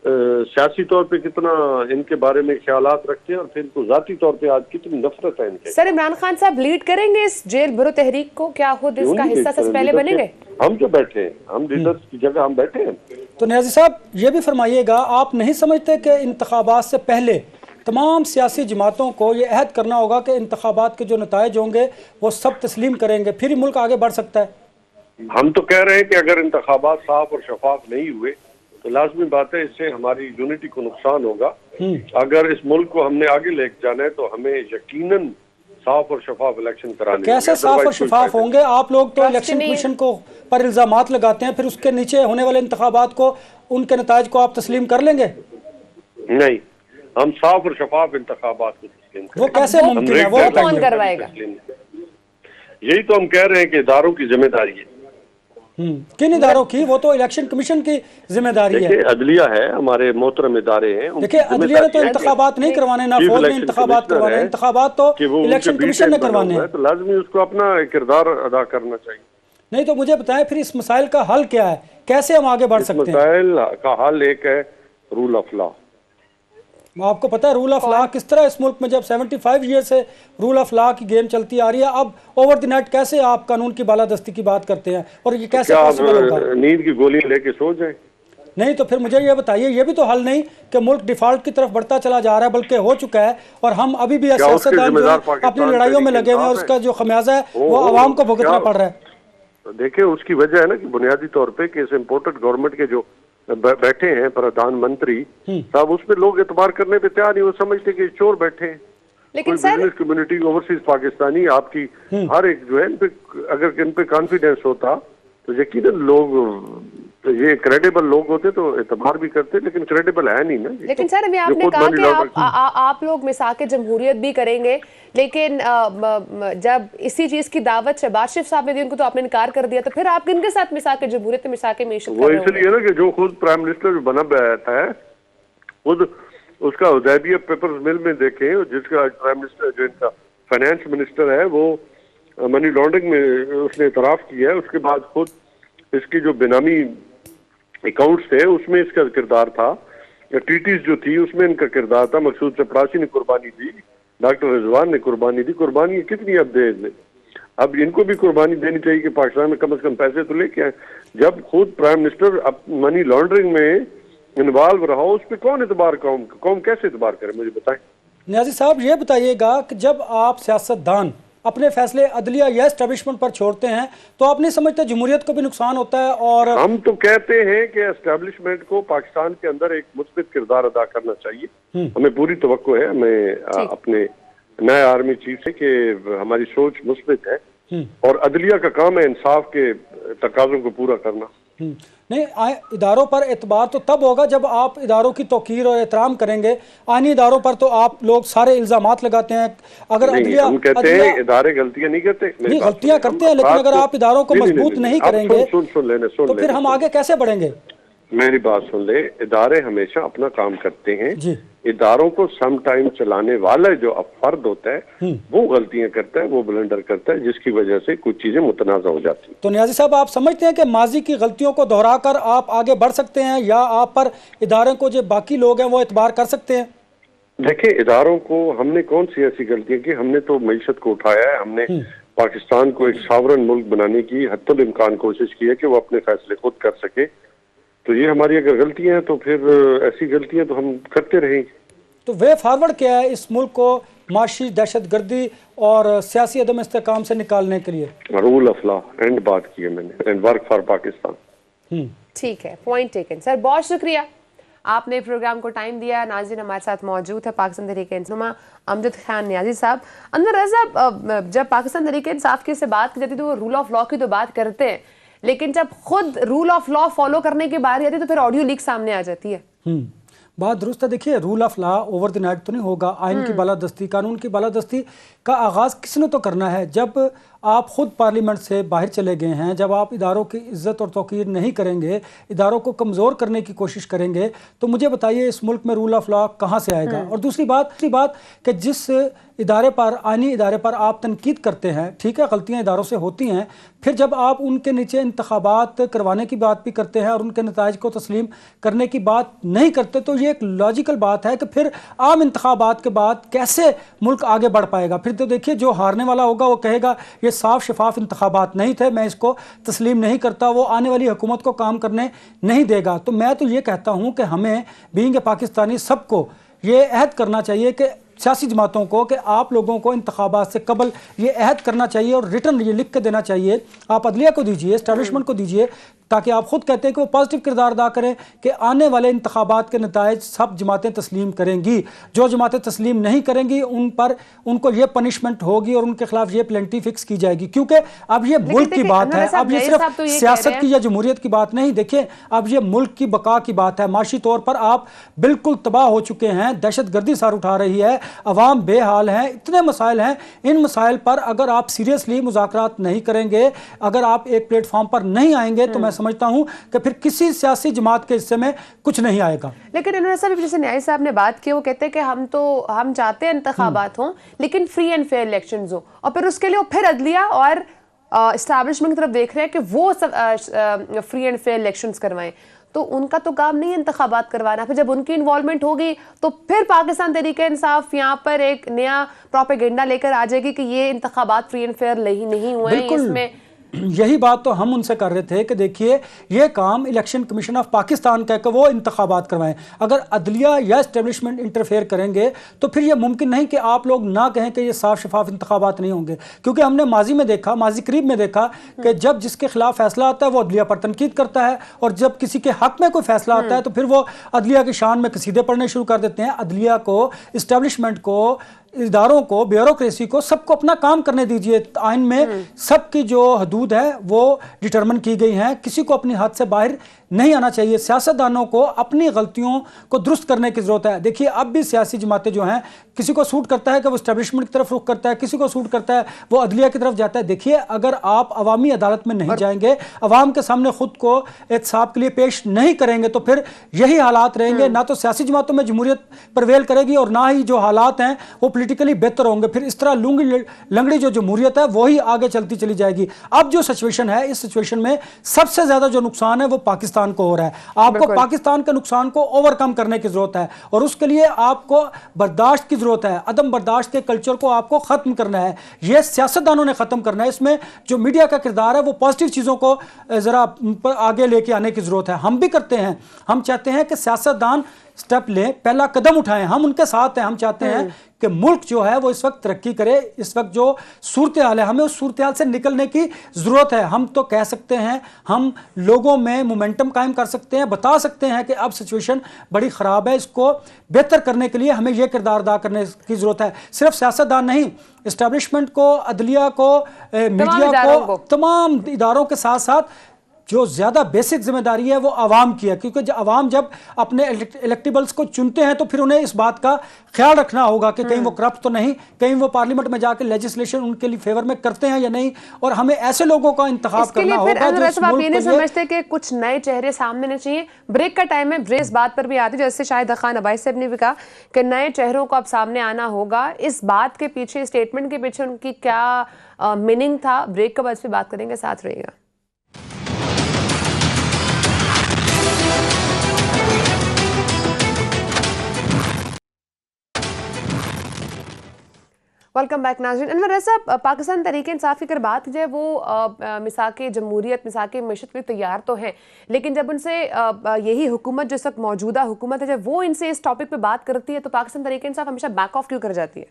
सियासी तौर पे कितना इनके बारे में ख्यालात रखते हैं और फिर इनको जाती तौर पे आज कितनी नफरत है इनके। सर, इमरान खान साहब लीड करेंगे इस जेल भरो तहरीक को? क्या खुद इसका हिस्सा सबसे पहले बनेंगे? हम जो बैठे हैं, हम लीडर्स की जगह हम बैठे हैं। तो नियाजी साहब ये भी फरमाइएगा, आप नहीं समझते कि इंतखाबात से पहले तमाम सियासी जमातों को ये अहद करना होगा कि इंतखाबात के जो नताइज होंगे वो सब तस्लीम करेंगे, फिर ही मुल्क आगे बढ़ सकता है? हम तो कह रहे हैं कि अगर इंतखाबात साफ और शफाफ नहीं हुए तो लाजमी बात है इससे हमारी यूनिटी को नुकसान होगा। अगर इस मुल्क को हमने आगे लेके जाना है तो हमें यकीनन साफ और शफाफ इलेक्शन कराने। कैसे साफ और शफाफ होंगे? आप लोग तो इलेक्शन कमीशन को पर इल्जामात लगाते हैं, फिर उसके नीचे होने वाले इंतखाबात को, उनके नताइज को आप तस्लीम कर लेंगे? नहीं, हम साफ और शफाफ इंतखाबात को तस्लीम करेंगे। वो कैसे मुमकिन है? वो कौन करवाएगा? यही तो हम कह रहे हैं कि इदारों की जिम्मेदारी है। किन इदारों की? वो तो इलेक्शन कमीशन की जिम्मेदारी है। देखिए अदलिया है, हमारे मोहतरम इदारे हैं। देखिए अदलिया ने तो इंतखाबात नहीं करवाने, ना फौज ने इंतखाबात करवाने, इंतखाबात तो इलेक्शन कमीशन ने करवाने हैं। तो लाजमी उसको अपना किरदार अदा करना चाहिए। नहीं तो मुझे बताएं फिर इस मसाइल का हल क्या है, कैसे हम आगे बढ़ सकते हैं? मसाइल का हल एक है रूल ऑफ लॉ। आपको पता है रूल ऑफ लॉ किस तरह इस मुल्क में जब 75 ईयर से रूल ऑफ लॉ की गेम चलती आ रही है, अब ओवर द नाइट कैसे आप कानून की बालादस्ती की बात करते हैं और ये कैसे पॉसिबल होगा? नींद की गोलियां लेके सो जाए? नहीं तो फिर मुझे ये बताइए, ये भी तो हल नहीं कि मुल्क डिफॉल्ट की तरफ बढ़ता चला जा रहा है, बल्कि हो चुका है और हम अभी भी सियासतदान जो है अपनी लड़ाइयों में लगे हुए हैं और उसका जो खमियाजा है वो आवाम को भुगतना पड़ रहा है। देखिए उसकी वजह है ना कि बुनियादी तौर पे कि इस इम्पोर्टेड गवर्नमेंट के जो बैठे हैं प्रधानमंत्री साहब, उसमें लोग एतबार करने पे तैयार नहीं। वो समझते कि चोर बैठे हैं। लेकिन बिजनेस कम्युनिटी, ओवरसीज पाकिस्तानी, आपकी हर एक जो है इन पे अगर इन पे कॉन्फिडेंस होता तो यकीनन लोग ये क्रेडिबल लोग होते तो एतबार भी करते, लेकिन क्रेडिबल है नहीं ना। लेकिन सर अभी आपने कहा कि आप लोग मिसाक जमहूरियत भी करेंगे, लेकिन जब इसी चीज की दावत शहबाज शरीफ साहब ने दी उनको तो आपने इनकार कर दिया, तो फिर आप किनके साथ मिसाक जमहूरियत मिसाक मीशत कर रहे हो? इसलिए ना कि जो खुद प्राइम मिनिस्टर जो बना बैठा है खुद उसका हुदैबिया पेपर्स मिल में देखें, जिसका प्राइम मिनिस्टर जो इनका फाइनेंस मिनिस्टर है वो मनी लॉन्ड्रिंग में उसने इतराफ किया है। उसके बाद खुद इसकी जो बेनामी अकाउंट्स थे उसमें इसका किरदार था, टीटीज जो थी उसमें इनका किरदार था। मकसूद चपरासी ने कुर्बानी दी, डॉक्टर रिजवान ने कुर्बानी दी। कुर्बानी कितनी अब दे इनमें? अब इनको भी कुर्बानी देनी चाहिए कि पाकिस्तान में कम से कम पैसे तो लेके आए। जब खुद प्राइम मिनिस्टर अब मनी लॉन्ड्रिंग में इन्वॉल्व रहा, उस पर कौन एतबार, कौम कैसे एतबार करे? मुझे बताएं। नियाजी साहब ये बताइएगा कि जब आप सियासतदान अपने फैसले अदलिया या एस्टेब्लिशमेंट पर छोड़ते हैं तो आप नहीं समझते जमहूरियत को भी नुकसान होता है? और हम तो कहते हैं कि एस्टेब्लिशमेंट को पाकिस्तान के अंदर एक मुस्बित किरदार अदा करना चाहिए। हमें पूरी तवक्को है, हमें अपने नए आर्मी चीफ से कि हमारी सोच मुस्बित है और अदलिया का काम है इंसाफ के तकाजों को पूरा करना। नहीं, इदारों पर एतबार तो तब होगा जब आप इदारों की तौकीर और एहतराम करेंगे। आईनी इदारों पर तो आप लोग सारे इल्जामात लगाते हैं। अगर अदलिया हम कहते हैं इदारे गलतियां नहीं करते, नहीं गलतियां करते हैं, लेकिन अगर आप इदारों को मजबूत नहीं करेंगे तो फिर हम आगे कैसे बढ़ेंगे? मेरी बात सुन ले, इदारे हमेशा अपना काम करते हैं जी। इदारों को सम टाइम चलाने वाला जो फर्द होता है वो गलतियां करता है, वो ब्लंडर करता है, जिसकी वजह से कुछ चीजें मुतनाज़ा हो जाती हैं। तो नियाज़ी साहब, आप समझते हैं कि माजी की गलतियों को दोहराकर आप आगे बढ़ सकते हैं, या आप पर इदारों को जो बाकी लोग हैं वो एतबार कर सकते हैं? देखिए, इदारों को हमने कौन सी ऐसी गलतियां की? हमने तो मईशत को उठाया है, हमने पाकिस्तान को एक सॉवरन मुल्क बनाने की हद्दुल इम्कान कोशिश की है कि वो अपने फैसले खुद कर सके। तो ये हमारी अगर गलतियां हैं तो फिर ऐसी गलतियां तो हम करते रहेंगे। तो वे फॉरवर्ड क्या है इस मुल्क को माशी दहशतगर्दी और सियासी अदम इस्तेहकाम से निकालने के लिए? रूल ऑफ लॉ एंड बात की है मैंने, एंड वर्क फॉर पाकिस्तान। ठीक है, पॉइंट टेकन सर, बहुत शुक्रिया, आपने प्रोग्राम को टाइम दिया। नाज़रीन, हमारे साथ मौजूद है पाकिस्तान तहरीक-ए-इंसाफ अमजद खान नियाज़ी साहब। अनवर रज़ा, जब पाकिस्तान तहरीक-ए-इंसाफ की से बात की जाती है तो वो रूल ऑफ लॉ की तो बात करते हैं, लेकिन जब खुद रूल ऑफ लॉ फॉलो करने की बारी आती है तो फिर ऑडियो लीक सामने आ जाती है। बात दुरुस्त है। देखिए, rule of law over the night तो नहीं होगा। आइन की बालादस्ती, कानून की बालादस्ती का आगाज़ किसने तो करना है। जब आप ख़ुद पार्लियामेंट से बाहर चले गए हैं, जब आप इदारों की इज़्ज़त और तौक़ीर नहीं करेंगे, इदारों को कमज़ोर करने की कोशिश करेंगे, तो मुझे बताइए इस मुल्क में रूल ऑफ लॉ कहाँ से आएगा? और दूसरी बात कि जिस इदारे पर, आइनी इदारे पर आप तनकीद करते हैं, ठीक है, गलतियाँ इदारों से होती हैं, फिर जब आप उनके नीचे इंतखाबात करवाने की बात भी करते हैं और उनके नताइज को तस्लीम करने की बात नहीं करते, तो ये एक लॉजिकल बात है कि फिर आम इंतखाबात के बाद कैसे मुल्क आगे बढ़ पाएगा? फिर तो देखिए, जो हारने वाला होगा वो कहेगा ये साफ शफाफ इंतखाबात नहीं थे, मैं इसको तस्लीम नहीं करता, वो आने वाली हुकूमत को काम करने नहीं देगा। तो मैं तो ये कहता हूँ कि हमें बीइंग ए पाकिस्तानी सबको ये अहद करना चाहिए कि सियासी जमातों को, कि आप लोगों को इंतखाबात से कबल ये अहद करना चाहिए और रिटर्न ये लिख के देना चाहिए, आप अदलिया को दीजिए, एस्टैब्लिशमेंट को दीजिए, ताकि आप खुद कहते हैं कि वो पॉजिटिव किरदार अदा करें कि आने वाले इंतखाबात के नताइज सब जमातें तस्लीम करेंगी। जो जमातें तस्लीम नहीं करेंगी उन पर उनको ये पनिशमेंट होगी और उनके खिलाफ ये पेनल्टी फिक्स की जाएगी, क्योंकि अब ये मुल्क की बात है, अब ये सिर्फ सियासत की या जमहूरियत की बात नहीं। देखिए, अब ये मुल्क की बका की बात है। माशी तौर पर आप बिल्कुल तबाह हो चुके हैं, दहशतगर्दी सर उठा रही है, अवाम बेहाल हैं, इतने मसाइल हैं। इन मसाइल पर अगर आप सीरियसली मुज़ाकरात नहीं करेंगे, अगर आप एक प्लेटफॉर्म पर नहीं आएंगे, तो मैं समझता हूं कि फिर किसी सियासी जमात के हिस्से में कुछ नहीं आएगा। लेकिन इन्होंने सब जैसे न्याय साहब ने बात की, वो कहते हैं कि हम चाहते हैं इंतखाबात हों, लेकिन फ्री एंड फेयर इलेक्शंस हो, और फिर उसके लिए फिर अदलिया और एस्टैब्लिशमेंट की तरफ देख रहे हैं कि वो सब फ्री एंड फेयर इलेक्शंस करवाएं। तो उनका तो काम नहीं है इंतखाबात करवाना। फिर जब उनकी इन्वॉल्वमेंट होगी तो फिर पाकिस्तान तहरीक-ए-इंसाफ यहाँ पर एक नया प्रोपेगेंडा लेकर आ जाएगी कि ये इंतखाबात फ्री एंड फेयर नहीं हुए हैं। इसमें यही बात तो हम उनसे कर रहे थे कि देखिए, ये काम इलेक्शन कमीशन ऑफ पाकिस्तान का है कि वो इंतखाबात करवाएं। अगर अदलिया या एस्टेब्लिशमेंट इंटरफेयर करेंगे तो फिर ये मुमकिन नहीं कि आप लोग ना कहें कि ये साफ शफाफ इंतखाबात नहीं होंगे, क्योंकि हमने माजी में देखा, माजी करीब में देखा कि जब जिसके खिलाफ फैसला आता है वो अदलिया पर तनकीद करता है, और जब किसी के हक में कोई फैसला आता है तो फिर वो अदलिया की शान में कसीदे पढ़ने शुरू कर देते हैं। अदलिया को, इस्टेब्लिशमेंट को, इदारों को, ब्यूरोक्रेसी को, सबको अपना काम करने दीजिए। आइन में सबकी जो हदूद है वो डिटरमिन की गई हैं, किसी को अपनी हद से बाहर नहीं आना चाहिए। सियासतदानों को अपनी गलतियों को दुरुस्त करने की जरूरत है। देखिए, अब भी सियासी जमातें जो हैं, किसी को सूट करता है कि वो एस्टेब्लिशमेंट की तरफ रुख करता है, किसी को सूट करता है वो अदलिया की तरफ जाता है। देखिए, अगर आप अवामी अदालत में नहीं जाएंगे, अवाम के सामने खुद को एहतसाब के लिए पेश नहीं करेंगे, तो फिर यही हालात रहेंगे। ना तो सियासी जमातों में जमहूरियत परवेल करेगी और ना ही जो हालात हैं वो पोलिटिकली बेहतर होंगे। फिर इस तरह लूंगी लंगड़ी जो जमहूरियत है वही आगे चलती चली जाएगी। अब जो सिचुएशन है, इस सिचुएशन में सबसे ज्यादा जो नुकसान है वो पाकिस्तान को हो रहा है। आपको पाकिस्तान के नुकसान को ओवरकम करने की जरूरत है, और उसके लिए आपको बर्दाश्त की जरूरत है। अदम बर्दाश्त के कल्चर को आपको खत्म करना है, यह सियासतदानों ने खत्म करना है। इसमें जो मीडिया का किरदार है वो पॉजिटिव चीजों को जरा आगे लेके आने की जरूरत है। हम भी करते हैं, हम चाहते हैं कि सियासतदान स्टेप लें, पहला कदम उठाएं, हम उनके साथ हैं। हम चाहते हैं कि मुल्क जो है वो इस वक्त तरक्की करे। इस वक्त जो सूरत हाल है, हमें उस सूरत हाल से निकलने की ज़रूरत है। हम तो कह सकते हैं, हम लोगों में मोमेंटम कायम कर सकते हैं, बता सकते हैं कि अब सिचुएशन बड़ी ख़राब है, इसको बेहतर करने के लिए हमें यह किरदार अदा करने की ज़रूरत है। सिर्फ सियासतदान नहीं, इस्टेब्लिशमेंट को, अदलिया को, मीडिया को, तमाम इदारों के साथ साथ जो ज़्यादा बेसिक जिम्मेदारी है वो आवाम की है, क्योंकि आवाम जब अपने इलेक्टेबल्स को चुनते हैं तो फिर उन्हें इस बात का ख्याल रखना होगा कि कहीं वो करप्ट तो नहीं, कहीं वो पार्लियामेंट में जाकर लेजिस्लेशन उनके लिए फेवर में करते हैं या नहीं, और हमें ऐसे लोगों का इंतखाब करना होगा जो इस आप मुल्क ये नहीं समझते कि कुछ नए चेहरे सामने आने चाहिए? ब्रेक का टाइम है, ब्रेक इस बात पर भी आती है, जैसे शायद खान अब्बासी साहब ने भी कहा कि नए चेहरों को अब सामने आना होगा। इस बात के पीछे, स्टेटमेंट के पीछे उनकी क्या मीनिंग था? ब्रेक के बाद फिर बात करेंगे, साथ रहिएगा। वेलकम बैक नाज़रीन। अनवर ऐसा पाकिस्तान तहरीक इंसाफ की अगर बात की जाए, वो मिसाके जमहूरियत, मिसाके मैशत के लिए तैयार तो हैं, लेकिन जब उनसे यही हुकूमत जो इस वक्त मौजूदा हुकूमत है, जब वो इनसे इस टॉपिक पे बात करती है तो पाकिस्तान तहरीक इंसाफ हमेशा बैक ऑफ क्यों कर जाती है?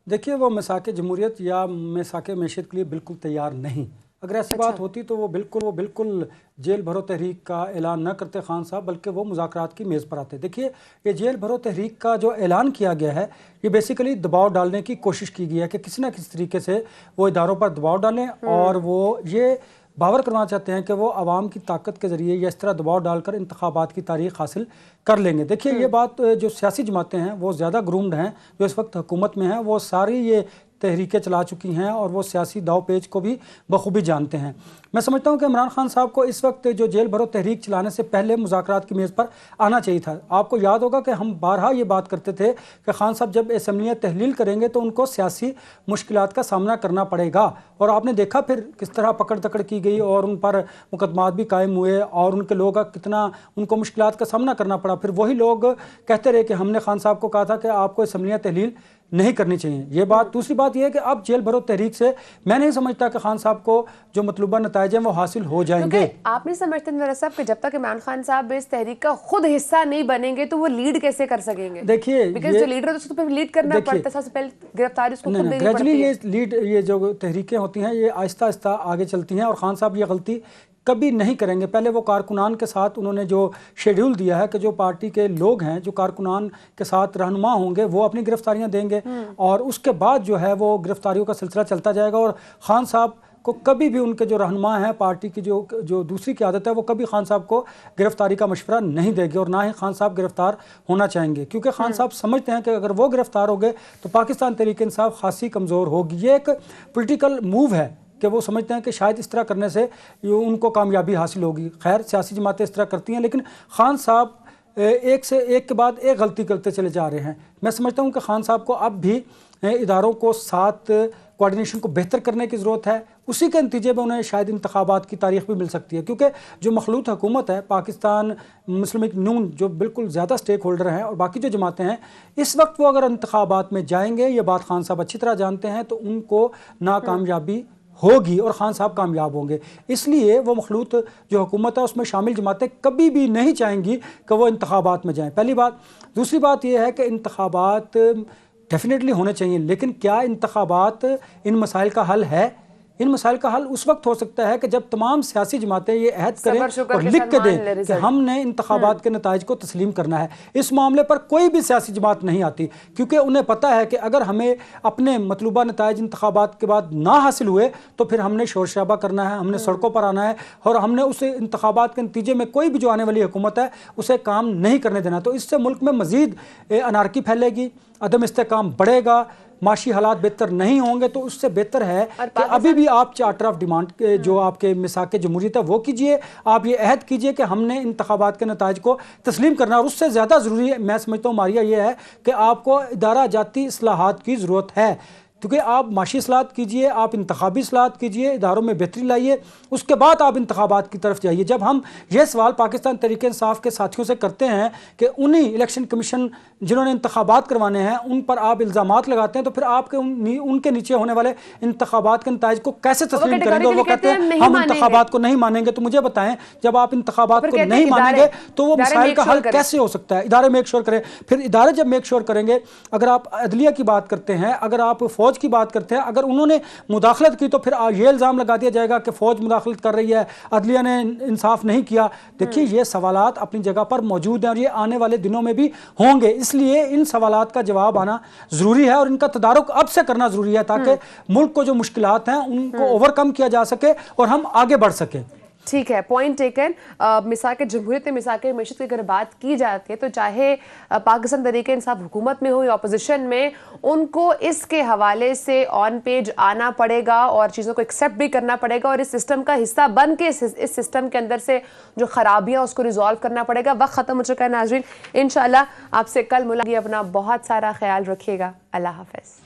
देखिए, वो मिसाके जमहूरियत या मिसाके मैशत के लिए बिल्कुल तैयार नहीं। अगर ऐसी बात होती तो वो बिल्कुल जेल भरो तहरीक का ऐलान न करते खान साहब, बल्कि वो मुज़ाकरात की मेज़ पर आते। देखिए, ये जेल भरो तहरीक का जो ऐलान किया गया है, ये बेसिकली दबाव डालने की कोशिश की गई है कि किसी न किसी तरीके से वो इदारों पर दबाव डालें, और वो ये बावर करना चाहते हैं कि वो आवाम की ताकत के ज़रिए या इस तरह दबाव डालकर इंतखाबात की तारीख हासिल कर लेंगे। देखिए, ये बात जो सियासी जमातें हैं वो ज़्यादा ग्रूम्ड हैं, जो इस वक्त हुकूमत में हैं, वो सारी ये तहरीकें चला चुकी हैं और वो सियासी दाव पेच को भी बखूबी जानते हैं। मैं समझता हूँ कि इमरान खान साहब को इस वक्त जो जेल भरो तहरीक चलाने से पहले मुज़ाकरात की मेज़ पर आना चाहिए था। आपको याद होगा कि हम बारहा ये बात करते थे कि खान साहब जब असम्बलियाँ तहलील करेंगे तो उनको सियासी मुश्किलात का सामना करना पड़ेगा, और आपने देखा फिर किस तरह पकड़ दकड़ की गई और उन पर मुकदमात भी कायम हुए और उनके लोग कितना उनको मुश्किलात का सामना करना पड़ा। फिर वही लोग कहते रहे कि हमने खान साहब को कहा था कि आपको असम्बलियाँ तहलील नहीं करनी चाहिए। ये बात। दूसरी बात यह है कि अब जेल भरो तहरीक से मैं नहीं समझता कि खान साहब को जो मतलूबा नताइज हैं वो हासिल हो जाएंगे। आप नहीं समझते मेरा साहब कि जब तक इमरान खान साहब इस तहरीक का खुद हिस्सा नहीं बनेंगे तो वो लीड कैसे कर सकेंगे? देखिए, बिकॉज़ जो लीडर है उसको तो लीड करना पड़ता है, सबसे पहले गिरफ्तारी उसको खुद देनी पड़ती है। ग्रेजुअली ये लीड, ये जो तहरीकें होती हैं ये आहिस्ता आहिस्ता आगे चलती हैं, और खान साहब ये गलती कभी नहीं करेंगे। पहले वो कारकुनान के साथ उन्होंने जो शेड्यूल दिया है कि जो पार्टी के लोग हैं जो कारकुनान के साथ रहनुमा होंगे वो अपनी गिरफ्तारियां देंगे, और उसके बाद जो है वो गिरफ्तारियों का सिलसिला चलता जाएगा। और खान साहब को कभी भी उनके जो रहनुमा हैं पार्टी की जो दूसरी की आदत है, वो कभी खान साहब को गिरफ्तारी का मशवरा नहीं देगी, और ना ही खान साहब गिरफ्तार होना चाहेंगे, क्योंकि खान साहब समझते हैं कि अगर वो गिरफ्तार हो गए तो पाकिस्तान तहरीक इंसाफ खासी कमज़ोर होगी। ये एक पॉलिटिकल मूव है कि वो समझते हैं कि शायद इस तरह करने से उनको कामयाबी हासिल होगी। खैर, सियासी जमातें इस तरह करती हैं, लेकिन खान साहब एक से एक के बाद एक गलती करते चले जा रहे हैं। मैं समझता हूँ कि खान साहब को अब भी इदारों को साथ कोऑर्डिनेशन को बेहतर करने की ज़रूरत है। उसी के नतीजे में उन्हें शायद इंतखाबात की तारीख भी मिल सकती है, क्योंकि जो मखलूत हुकूमत है पाकिस्तान मुस्लिम लीग नून जो बिल्कुल ज़्यादा स्टेक होल्डर हैं और बाकी जो जमातें हैं, इस वक्त वो अगर इंतखाबात में जाएंगे, ये बात खान साहब अच्छी तरह जानते हैं, तो उनको नाकामयाबी होगी और खान साहब कामयाब होंगे। इसलिए वो मखलूत जो हुकूमत है उसमें शामिल जमातें कभी भी नहीं चाहेंगी कि वो इंतखाबात में जाएं, पहली बात। दूसरी बात यह है कि इंतखाबात डेफिनेटली होने चाहिए, लेकिन क्या इंतखाबात इन मसाइल का हल है? इन मसाइल का हल उस वक्त हो सकता है कि जब तमाम सियासी जमातें ये अहद करें और लिख के दें कि हमने इंतखाबात के नताइज को तस्लीम करना है। इस मामले पर कोई भी सियासी जमात नहीं आती, क्योंकि उन्हें पता है कि अगर हमें अपने मतलूबा नताइज इंतखाबात के बाद ना हासिल हुए तो फिर हमने शोर शराबा करना है, हमने सड़कों पर आना है, और हमने उस इंतखाबात के नतीजे में कोई भी जो आने वाली हुकूमत है उसे काम नहीं करने देना। तो इससे मुल्क में मज़ीद अनारकी फैलेगी, अदम इस्तेकाम बढ़ेगा, माशी हालात बेहतर नहीं होंगे। तो उससे बेहतर है कि अभी भी आप चार्टर ऑफ डिमांड जो आपके मिसाके जमहूरियत है वो कीजिए, आप ये अहद कीजिए कि हमने इंतखाबात के नताइज को तस्लीम करना। और उससे ज़्यादा ज़रूरी है, मैं समझता हूँ मारिया, ये है कि आपको इदारा जाती इस्लाहात की ज़रूरत है, क्योंकि आप माशी इस्लाहात कीजिए, आप इंतखाबी इस्लाहात कीजिए, इदारों में बेहतरी लाइए, उसके बाद आप इंतखाबात की तरफ जाइए। जब हम ये सवाल पाकिस्तान तहरीक इंसाफ के साथियों से करते हैं कि उन्हीं इलेक्शन कमीशन जिन्होंने इंतखाबात करवाने हैं उन पर आप इल्ज़ामात लगाते हैं, तो फिर आपके उनके नीचे होने वाले इंतखाबात के नताइज को कैसे तस्लीम करेंगे? और वो कहते हैं हम इंतखाबात को नहीं मानेंगे। तो मुझे बताएं, जब आप इंतखाबात को नहीं मानेंगे तो वो मसाइल का हल कैसे हो सकता है? इदारे मेक श्योर करें। फिर इदारे जब मेक श्योर करेंगे, अगर आप अदलिया की बात करते हैं, अगर आप फौज की बात करते हैं, अगर उन्होंने मुदाखलत की तो फिर ये इल्ज़ाम लगा दिया जाएगा कि फौज मुदाखलत कर रही है, अदलिया ने इंसाफ नहीं किया। देखिए, ये सवालात अपनी जगह पर मौजूद हैं और ये आने वाले दिनों में भी होंगे, इसलिए इन सवालात का जवाब आना ज़रूरी है और इनका तदारुक अब से करना ज़रूरी है, ताकि मुल्क को जो मुश्किलात हैं उनको ओवरकम किया जा सके और हम आगे बढ़ सकें। ठीक है, पॉइंट टेकन। मिसाक जमहूरियत मिसाक मैशत की अगर बात की जाती है तो चाहे पाकिस्तान तहरीक इंसाफ हुकूमत में हो या अपोजिशन में, उनको इसके हवाले से ऑन पेज आना पड़ेगा और चीज़ों को एक्सेप्ट भी करना पड़ेगा और इस सिस्टम का हिस्सा बन के इस सिस्टम के अंदर से जो खराबियाँ उसको रिजॉल्व करना पड़ेगा। वक्त ख़त्म हो चुका है नाज़रीन, इंशाल्लाह आपसे कल मुलाकात। अपना बहुत सारा ख्याल रखिएगा। अल्लाह हाफ़िज़।